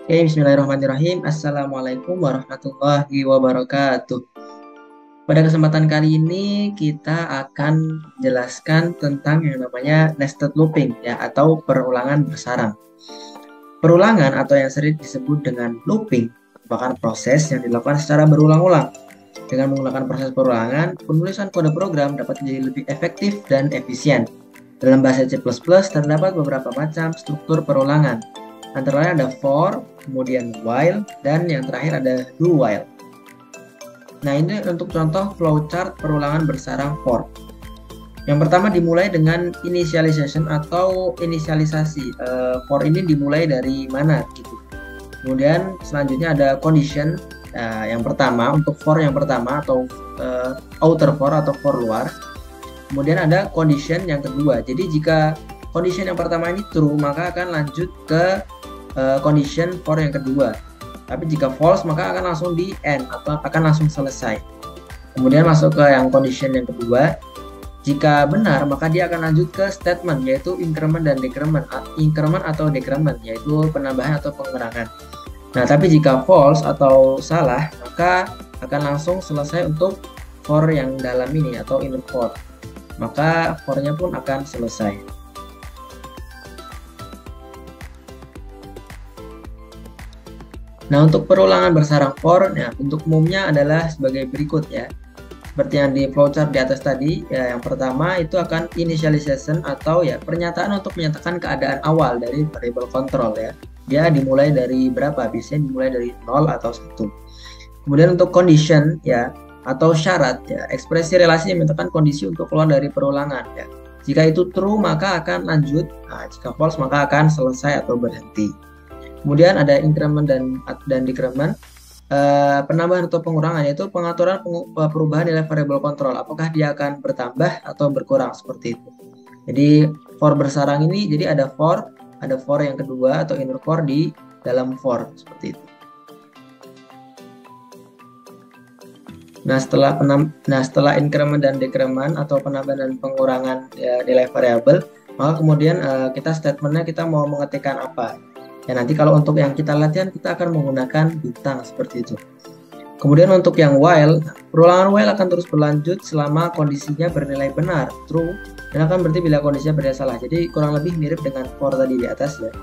Oke, bismillahirrahmanirrahim. Assalamualaikum warahmatullahi wabarakatuh. Pada kesempatan kali ini kita akan jelaskan tentang yang namanya nested looping ya atau perulangan bersarang. Perulangan atau yang sering disebut dengan looping merupakan proses yang dilakukan secara berulang-ulang. Dengan menggunakan proses perulangan, penulisan kode program dapat menjadi lebih efektif dan efisien. Dalam bahasa C++, terdapat beberapa macam struktur perulangan. Antara lain ada for, kemudian while, dan yang terakhir ada do while. Nah, ini untuk contoh flowchart perulangan bersarang for. Yang pertama dimulai dengan initialization atau inisialisasi. For ini dimulai dari mana gitu. Kemudian selanjutnya ada condition. Yang pertama untuk for yang pertama atau outer for atau for luar. Kemudian ada condition yang kedua. Jadi jika condition yang pertama ini true, maka akan lanjut ke condition for yang kedua. Tapi jika false, maka akan langsung di end atau akan langsung selesai. Kemudian masuk ke yang condition yang kedua. Jika benar, maka dia akan lanjut ke statement, yaitu increment dan decrement. Increment atau decrement, yaitu penambahan atau pengurangan. Nah, tapi jika false atau salah, maka akan langsung selesai untuk for yang dalam ini atau inner for. Maka for-nya pun akan selesai. Nah, untuk perulangan bersarang for, nah, untuk umumnya adalah sebagai berikut ya. Seperti yang di flowchart di atas tadi, ya, yang pertama itu akan initialization atau ya pernyataan untuk menyatakan keadaan awal dari variable control ya. Dia dimulai dari berapa? Biasanya dimulai dari 0 atau 1. Kemudian untuk condition ya atau syarat ya, ekspresi relasi yang menyatakan kondisi untuk keluar dari perulangan ya. Jika itu true maka akan lanjut, nah, jika false maka akan selesai atau berhenti. Kemudian ada increment dan decrement. Penambahan atau pengurangan yaitu pengaturan perubahan nilai variable control, apakah dia akan bertambah atau berkurang seperti itu. Jadi for bersarang ini jadi ada for yang kedua atau inner for di dalam for seperti itu. Nah, setelah increment dan decrement atau penambahan dan pengurangan ya, nilai variabel, maka kemudian kita statementnya kita mau mengetikkan apa. Ya, nanti kalau untuk yang kita latihan kita akan menggunakan bintang seperti itu. Kemudian untuk yang while, perulangan while akan terus berlanjut selama kondisinya bernilai benar, true, dan akan berhenti bila kondisinya bernilai salah. Jadi kurang lebih mirip dengan for tadi di atas ya.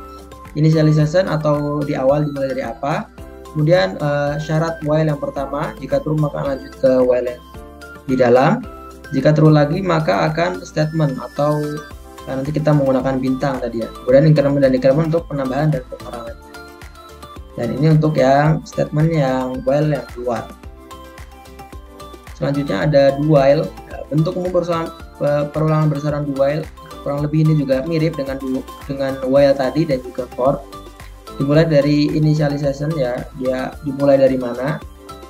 Initialization atau di awal dimulai dari apa. Kemudian syarat while yang pertama, jika true maka lanjut ke while yang di dalam. Jika true lagi maka akan statement atau nanti kita menggunakan bintang tadi ya. Kemudian increment dan decrement untuk penambahan dan pengurangan. Dan ini untuk yang statement yang while yang keluar. Selanjutnya ada do while. Bentuk umum perulangan bersarang do while kurang lebih ini juga mirip dengan while tadi dan juga for. Dimulai dari initialization ya, dia dimulai dari mana.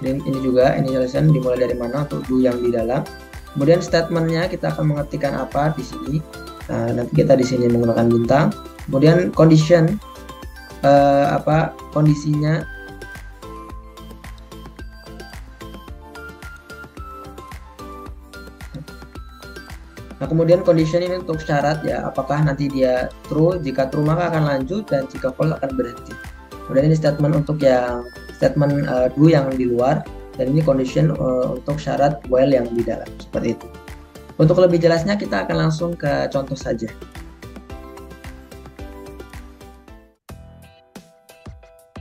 Dan ini juga initialization dimulai dari mana untuk do yang di dalam. Kemudian statementnya kita akan mengetikkan apa di sini. Nah, nanti kita di sini menggunakan bintang. Kemudian condition kondisinya. Nah, kemudian condition ini untuk syarat ya, apakah nanti dia true, jika true maka akan lanjut dan jika false akan berhenti. Kemudian ini statement untuk yang statement do yang di luar dan ini condition untuk syarat while yang di dalam seperti itu. Untuk lebih jelasnya kita akan langsung ke contoh saja.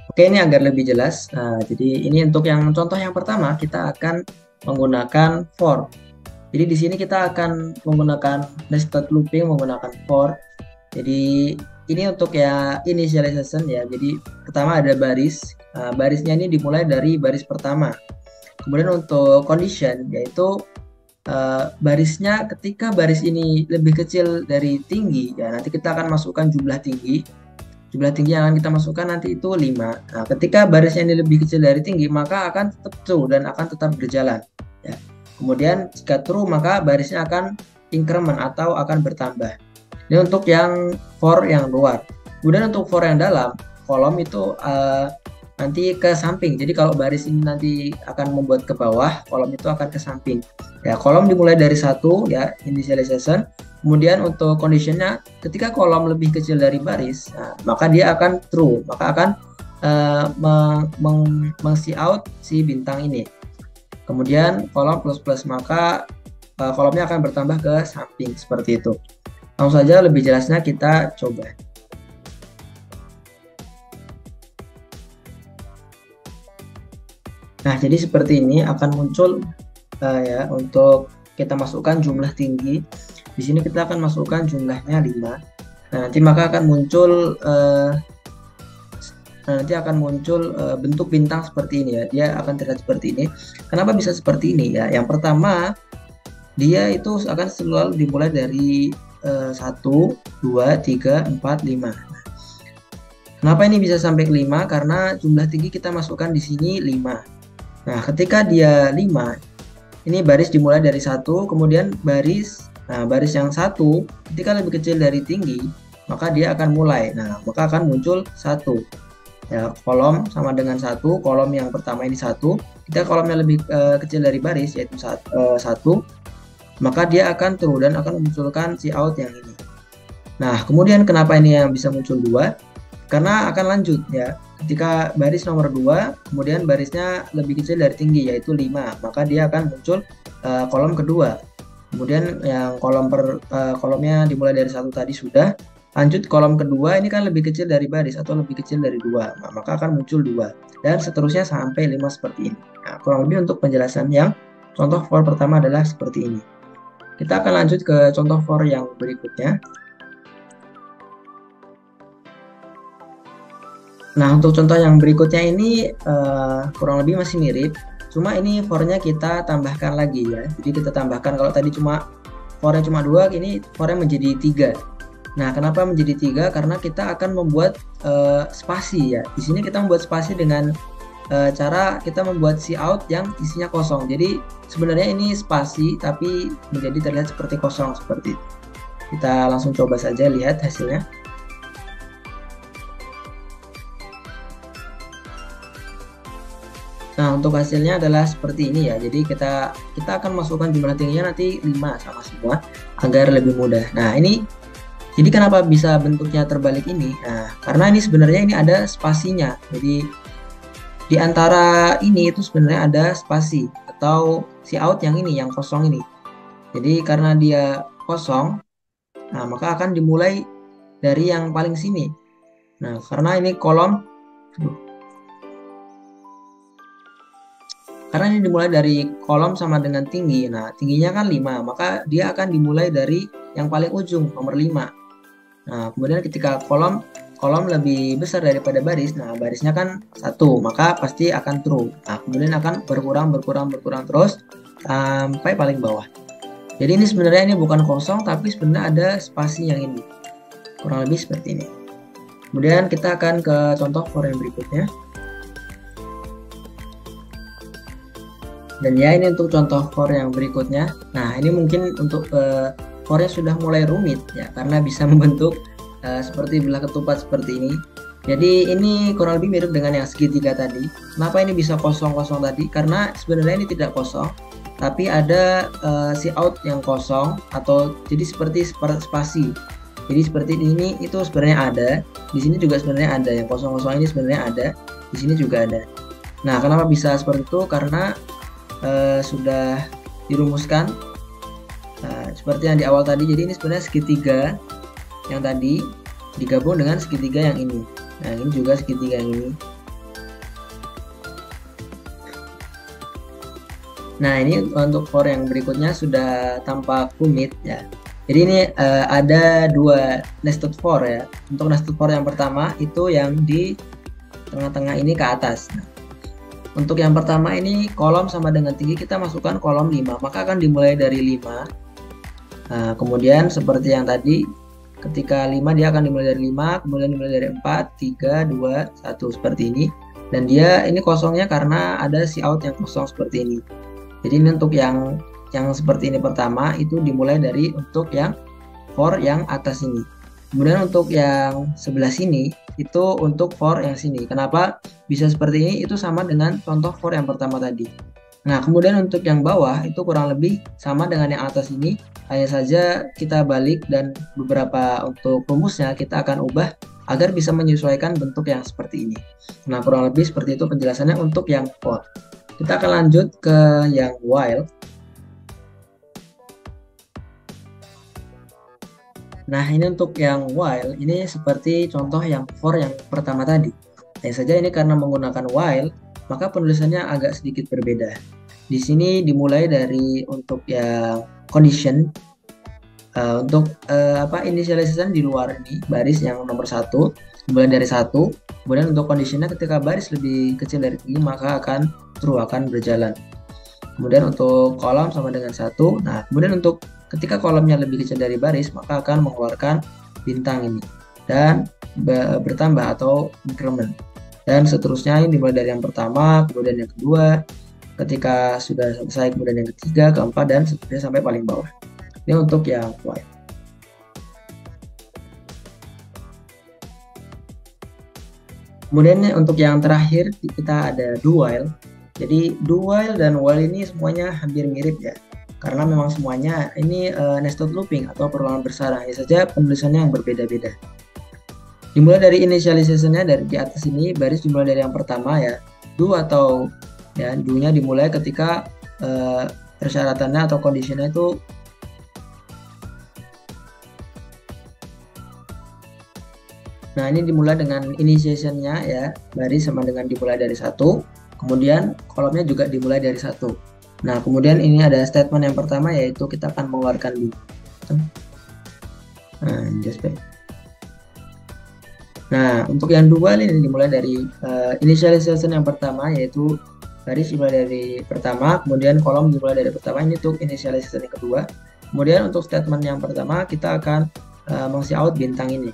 Oke, ini agar lebih jelas. Nah, jadi ini untuk yang contoh yang pertama kita akan menggunakan for. Jadi di sini kita akan menggunakan nested looping menggunakan for. Jadi ini untuk ya initialization ya. Jadi pertama ada baris. Barisnya ini dimulai dari baris pertama. Kemudian untuk condition yaitu barisnya ketika baris ini lebih kecil dari tinggi ya nanti kita akan masukkan jumlah tinggi yang akan kita masukkan nanti itu 5. Nah, ketika barisnya ini lebih kecil dari tinggi maka akan tetap true dan akan tetap berjalan ya. Kemudian jika true maka barisnya akan increment atau akan bertambah. Ini untuk yang for yang luar. Kemudian untuk for yang dalam kolom itu nanti ke samping. Jadi kalau baris ini nanti akan membuat ke bawah, kolom itu akan ke samping. Ya, kolom dimulai dari 1 ya, initialization. Kemudian untuk conditionnya, ketika kolom lebih kecil dari baris, nah, maka dia akan true, maka akan meng-see out si bintang ini. Kemudian kolom plus plus, maka kolomnya akan bertambah ke samping seperti itu. Langsung saja lebih jelasnya kita coba. Nah, jadi seperti ini akan muncul ya untuk kita masukkan jumlah tinggi. Di sini kita akan masukkan jumlahnya 5. Nah, nanti maka akan muncul bentuk bintang seperti ini ya. Dia akan terlihat seperti ini. Kenapa bisa seperti ini ya? Yang pertama, dia itu akan selalu dimulai dari 1, 2, 3, 4, 5. Kenapa ini bisa sampai ke 5? Karena jumlah tinggi kita masukkan di sini 5. Nah, ketika dia 5, ini baris dimulai dari 1, kemudian baris yang 1 ketika lebih kecil dari tinggi, maka dia akan mulai. Nah, maka akan muncul 1. Ya, kolom sama dengan 1, kolom yang pertama ini 1. Ketika kolomnya lebih kecil dari baris, yaitu 1, maka dia akan true dan akan memunculkan si out yang ini. Nah, kemudian kenapa ini yang bisa muncul 2? Karena akan lanjut ya. Ketika baris nomor 2, kemudian barisnya lebih kecil dari tinggi, yaitu 5, maka dia akan muncul kolom kedua. Kemudian yang kolomnya dimulai dari 1 tadi sudah, lanjut kolom kedua ini kan lebih kecil dari baris atau lebih kecil dari 2, nah, maka akan muncul 2, dan seterusnya sampai 5 seperti ini. Nah, kurang lebih untuk penjelasan yang contoh for pertama adalah seperti ini. Kita akan lanjut ke contoh for yang berikutnya. Nah, untuk contoh yang berikutnya ini kurang lebih masih mirip, cuma ini for-nya kita tambahkan lagi ya. Jadi kita tambahkan, kalau tadi for-nya cuma 2, ini for-nya menjadi 3. Nah, kenapa menjadi 3? Karena kita akan membuat spasi ya. Di sini kita membuat spasi dengan cara kita membuat si out yang isinya kosong. Jadi sebenarnya ini spasi tapi menjadi terlihat seperti kosong seperti itu. Kita langsung coba saja lihat hasilnya. Nah, untuk hasilnya adalah seperti ini ya. Jadi kita akan masukkan jumlah tingginya nanti 5 sama semua agar lebih mudah. Nah, ini jadi kenapa bisa bentuknya terbalik ini? Nah, karena ini sebenarnya ini ada spasinya. Jadi di antara ini itu sebenarnya ada spasi atau si out yang ini, yang kosong ini. Jadi karena dia kosong, nah maka akan dimulai dari yang paling sini. Nah, karena ini kolom Karena ini dimulai dari kolom sama dengan tinggi. Nah, tingginya kan 5, maka dia akan dimulai dari yang paling ujung, nomor 5. Nah, kemudian ketika kolom lebih besar daripada baris, nah barisnya kan 1, maka pasti akan true. Nah, kemudian akan berkurang terus sampai paling bawah. Jadi ini sebenarnya ini bukan kosong, tapi sebenarnya ada spasi yang ini. Kurang lebih seperti ini. Kemudian kita akan ke contoh for yang berikutnya. Dan ya, ini untuk contoh for yang berikutnya. Nah, ini mungkin untuk for-nya sudah mulai rumit ya, karena bisa membentuk seperti belah ketupat seperti ini. Jadi ini kurang lebih mirip dengan yang segitiga tadi. Kenapa ini bisa kosong-kosong tadi? Karena sebenarnya ini tidak kosong, tapi ada si out yang kosong, atau jadi seperti spasi. Jadi seperti ini itu sebenarnya ada. Di sini juga sebenarnya ada, yang kosong-kosong ini sebenarnya ada. Di sini juga ada. Nah, kenapa bisa seperti itu? Karena sudah dirumuskan seperti yang di awal tadi. Jadi ini sebenarnya segitiga yang tadi digabung dengan segitiga yang ini. Nah, ini juga segitiga yang ini. Nah, ini untuk for yang berikutnya sudah tampak rumit ya. Jadi ini ada 2 nested for ya. Untuk nested for yang pertama itu yang di tengah-tengah ini ke atas. Nah, untuk yang pertama ini kolom sama dengan tinggi, kita masukkan kolom 5, maka akan dimulai dari 5. Nah, kemudian seperti yang tadi, ketika 5 dia akan dimulai dari 5, kemudian dimulai dari 4, 3, 2, 1 seperti ini. Dan dia ini kosongnya karena ada si out yang kosong seperti ini. Jadi ini untuk yang seperti ini pertama itu dimulai dari untuk yang for yang atas ini. Kemudian untuk yang sebelah sini itu untuk for yang sini. Kenapa bisa seperti ini? Itu sama dengan contoh for yang pertama tadi. Nah, kemudian untuk yang bawah itu kurang lebih sama dengan yang atas ini. Hanya saja kita balik dan beberapa untuk rumusnya kita akan ubah agar bisa menyesuaikan bentuk yang seperti ini. Nah, kurang lebih seperti itu penjelasannya untuk yang for. Kita akan lanjut ke yang while. Nah, ini untuk yang while, ini seperti contoh yang for yang pertama tadi. Hanya saja ini karena menggunakan while, maka penulisannya agak sedikit berbeda. Di sini dimulai dari untuk yang condition, untuk initialization di luar ini, baris yang nomor 1, dimulai dari 1. Kemudian untuk conditionnya ketika baris lebih kecil dari ini, maka akan true, akan berjalan. Kemudian untuk kolom sama dengan 1. Nah, kemudian untuk ketika kolomnya lebih kecil dari baris, maka akan mengeluarkan bintang ini dan bertambah atau increment. Dan seterusnya ini dimulai dari yang pertama, kemudian yang kedua, ketika sudah selesai kemudian yang ketiga, keempat, dan seterusnya sampai paling bawah. Ini untuk yang while. Kemudian untuk yang terakhir kita ada do while. Jadi do while dan while ini semuanya hampir mirip ya, karena memang semuanya ini nested looping atau perulangan bersarang, ya saja penulisannya yang berbeda-beda. Dimulai dari initialization-nya dari di atas ini, baris dimulai dari yang pertama ya, do atau ya do-nya dimulai ketika persyaratannya atau condition-nya itu nah ini dimulai dengan initiation-nya ya, baris sama dengan dimulai dari 1, kemudian kolomnya juga dimulai dari 1. Nah, kemudian ini ada statement yang pertama yaitu kita akan mengeluarkan do. Nah, just back. Nah, untuk yang dual ini dimulai dari initialization yang pertama yaitu baris dimulai dari pertama, kemudian kolom dimulai dari pertama, ini untuk initialization yang kedua. Kemudian untuk statement yang pertama kita akan mengisi out bintang ini.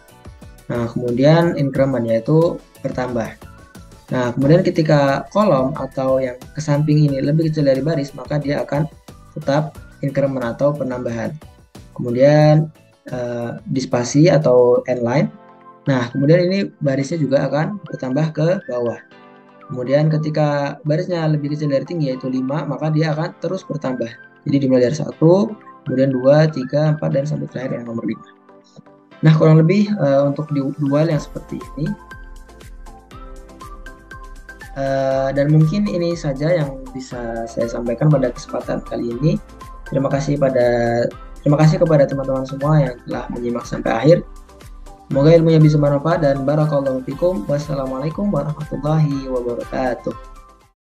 Nah, kemudian increment yaitu bertambah. Nah, kemudian ketika kolom atau yang ke samping ini lebih kecil dari baris, maka dia akan tetap increment atau penambahan. Kemudian dispasi atau endline. Nah, kemudian ini barisnya juga akan bertambah ke bawah. Kemudian ketika barisnya lebih kecil dari tinggi yaitu 5, maka dia akan terus bertambah. Jadi dimulai dari 1, kemudian 2, 3, 4, dan sampai terakhir yang nomor 5. Nah, kurang lebih untuk di dual yang seperti ini. Dan mungkin ini saja yang bisa saya sampaikan pada kesempatan kali ini. Terima kasih kepada teman-teman semua yang telah menyimak sampai akhir. Semoga ilmunya bisa bermanfaat dan barakallahu fikum. Wassalamualaikum warahmatullahi wabarakatuh.